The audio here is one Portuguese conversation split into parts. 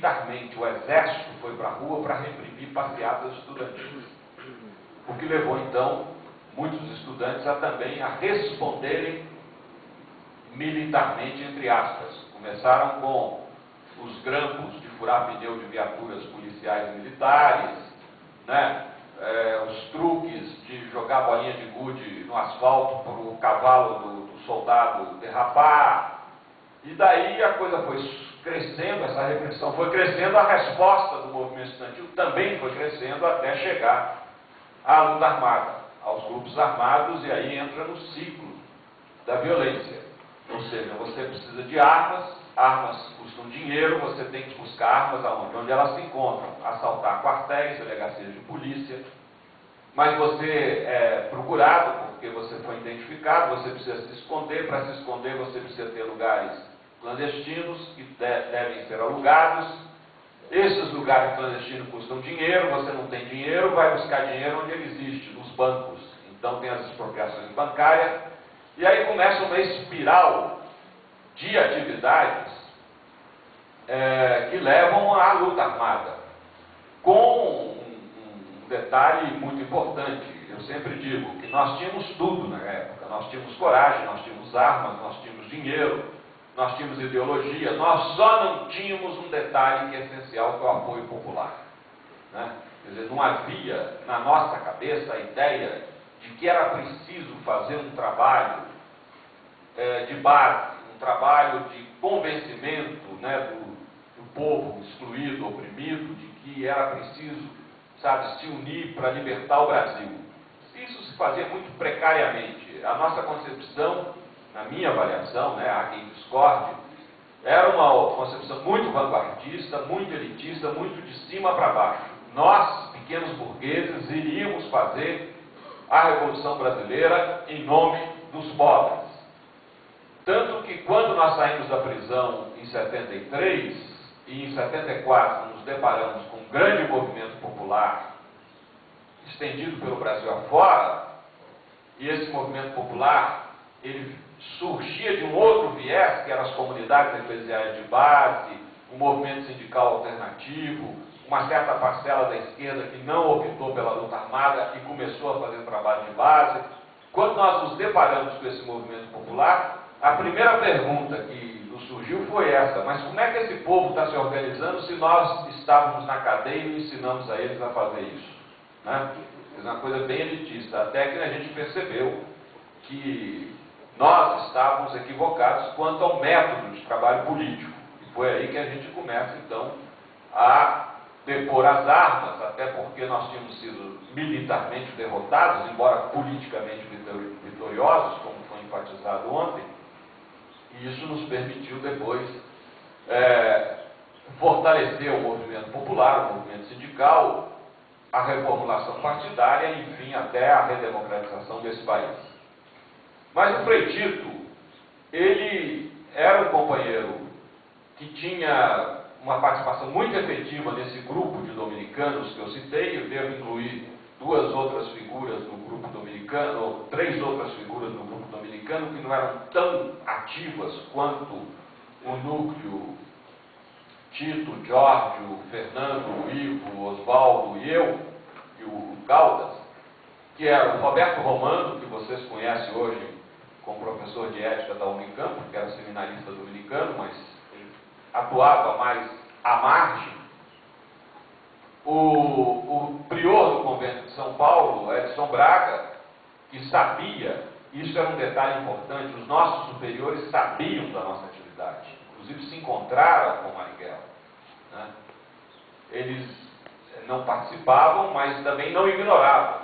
militarmente o exército foi para a rua para reprimir passeatas estudantis. O que levou, então, muitos estudantes a também a responderem militarmente, entre aspas. Começaram com os grampos de furar pneu de viaturas policiais e militares, né? Os truques de jogar bolinha de gude no asfalto para o cavalo do soldado derrapar. E daí a coisa foi crescendo, essa repressão foi crescendo, a resposta do movimento estudantil também foi crescendo até chegar à luta armada, aos grupos armados, e aí entra no ciclo da violência. Ou seja, você precisa de armas, armas custam dinheiro, você tem que buscar armas aonde? Onde elas se encontram. Assaltar quartéis, delegacias de polícia, mas você é procurado porque você foi identificado, você precisa se esconder, para se esconder você precisa ter lugares clandestinos que devem ser alugados. Esses lugares clandestinos custam dinheiro, você não tem dinheiro, vai buscar dinheiro onde ele existe, nos bancos. Então tem as expropriações bancárias, e aí começa uma espiral de atividades que levam à luta armada. Com um detalhe muito importante, eu sempre digo que nós tínhamos tudo na época, nós tínhamos coragem, nós tínhamos armas, nós tínhamos dinheiro, nós tínhamos ideologia, nós só não tínhamos um detalhe que é essencial, que é o apoio popular. Né? Quer dizer, não havia na nossa cabeça a ideia de que era preciso fazer um trabalho de base, um trabalho de convencimento, né, do povo excluído, oprimido, de que era preciso, sabe, se unir para libertar o Brasil. Isso se fazia muito precariamente. A nossa concepção, na minha avaliação, né, há quem discorde, era uma concepção muito vanguardista, muito elitista, muito de cima para baixo. Nós, pequenos burgueses, iríamos fazer a Revolução Brasileira em nome dos pobres. Tanto que quando nós saímos da prisão em 73 e em 74 nos deparamos com um grande movimento popular estendido pelo Brasil afora, e esse movimento popular ele surgia de um outro viés, que eram as comunidades eclesiais de base, o movimento sindical alternativo, uma certa parcela da esquerda que não optou pela luta armada e começou a fazer trabalho de base. Quando nós nos deparamos com esse movimento popular, a primeira pergunta que nos surgiu foi essa: mas como é que esse povo está se organizando se nós estávamos na cadeia e ensinamos a eles a fazer isso? Né? É uma coisa bem elitista, até que a gente percebeu que nós estávamos equivocados quanto ao método de trabalho político. E foi aí que a gente começa, então, a depor as armas, até porque nós tínhamos sido militarmente derrotados, embora politicamente vitoriosos, como foi enfatizado ontem, e isso nos permitiu depois fortalecer o movimento popular, o movimento sindical, a reformulação partidária e, enfim, até a redemocratização desse país. Mas o Frei Tito, ele era um companheiro que tinha uma participação muito efetiva nesse grupo de dominicanos que eu citei. Eu devo incluir duas outras figuras no grupo dominicano, ou três outras figuras no grupo dominicano, que não eram tão ativas quanto o núcleo Tito, Giorgio, Fernando, Ivo, Oswaldo e eu, e o Caldas, que era o Roberto Romano, que vocês conhecem hoje como professor de ética da Unicamp, que era seminarista dominicano, mas atuava mais à margem. O prior do convento de São Paulo, Edson Braga, que sabia, isso era um detalhe importante, os nossos superiores sabiam da nossa atividade, inclusive se encontraram com Marighella. Né? Eles não participavam, mas também não ignoravam.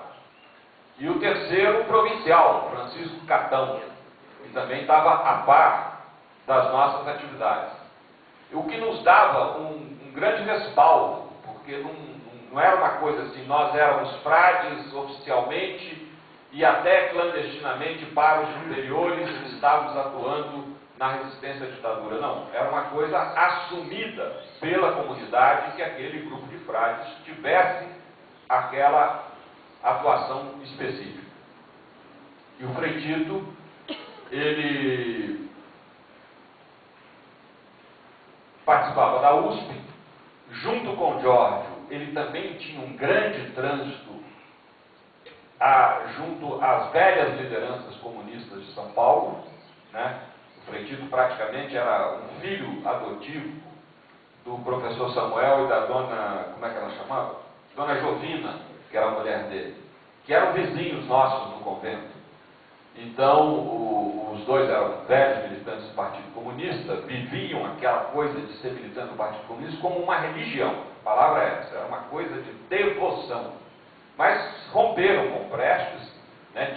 E o terceiro, o provincial, Francisco Catão, que também estava a par das nossas atividades. O que nos dava um grande respaldo, porque não era uma coisa assim, nós éramos frades oficialmente e até clandestinamente para os superiores estávamos atuando na resistência à ditadura. Não, era uma coisa assumida pela comunidade que aquele grupo de frades tivesse aquela atuação específica. E o Frei Tito, ele participava da USP, junto com Giorgio, ele também tinha um grande trânsito junto às velhas lideranças comunistas de São Paulo, né? O Frei Tito praticamente era um filho adotivo do professor Samuel e da dona, como é que ela chamava? Dona Jovina, que era a mulher dele, que eram vizinhos nossos no convento. Então, os dois eram velhos militantes do Partido Comunista, viviam aquela coisa de ser militante do Partido Comunista como uma religião. A palavra é essa, era uma coisa de devoção. Mas romperam com Prestes, né,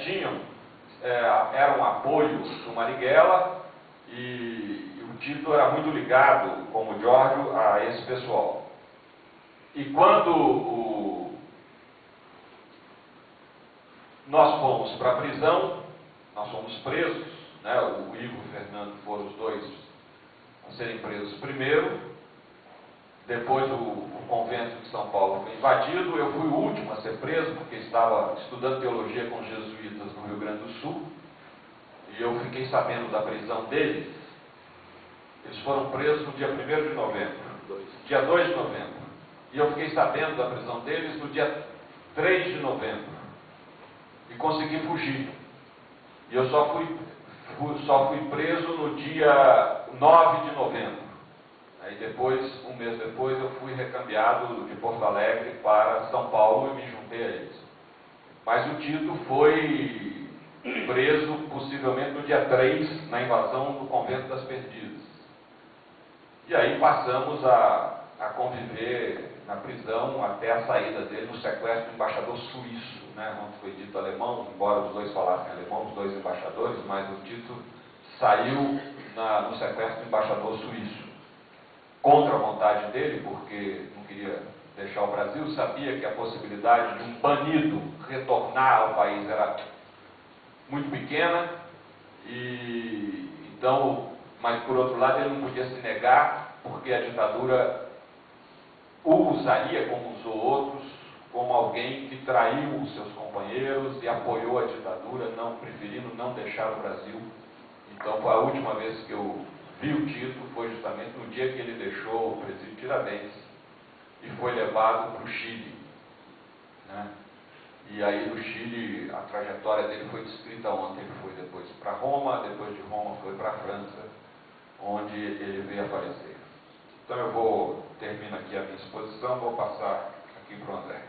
eram um apoio do Marighella, e o Tito era muito ligado, como Giorgio, a esse pessoal. E quando nós fomos para a prisão, nós fomos presos, né, o Ivo e o Fernando foram os dois a serem presos primeiro. Depois o convento de São Paulo foi invadido, eu fui o último a ser preso, porque estava estudando teologia com os jesuítas no Rio Grande do Sul, e eu fiquei sabendo da prisão deles. Eles foram presos no dia 1º de novembro, dia 2 de novembro, e eu fiquei sabendo da prisão deles no dia 3 de novembro, e consegui fugir. E eu só fui preso no dia 9 de novembro. Aí depois, um mês depois, eu fui recambiado de Porto Alegre para São Paulo e me juntei a eles. Mas o Tito foi preso possivelmente no dia 3, na invasão do Convento das Perdizes. E aí passamos a conviver na prisão até a saída dele no sequestro do embaixador suíço, né, onde foi dito alemão, embora os dois falassem alemão, os dois embaixadores, mas o Tito saiu no sequestro do embaixador suíço. Contra a vontade dele, porque não queria deixar o Brasil, sabia que a possibilidade de um banido retornar ao país era muito pequena, e então, mas por outro lado ele não podia se negar, porque a ditadura o usaria, como usou outros, como alguém que traiu os seus companheiros e apoiou a ditadura, preferindo não deixar o Brasil. Então foi a última vez que eu vi o Tito, foi justamente no dia que ele deixou o presídio Tiradentes e foi levado para o Chile, né? E aí do Chile, a trajetória dele foi descrita ontem. Ele foi depois para Roma, depois de Roma foi para a França, onde ele veio a falecer. Então eu termino aqui a minha exposição, vou passar aqui para o André.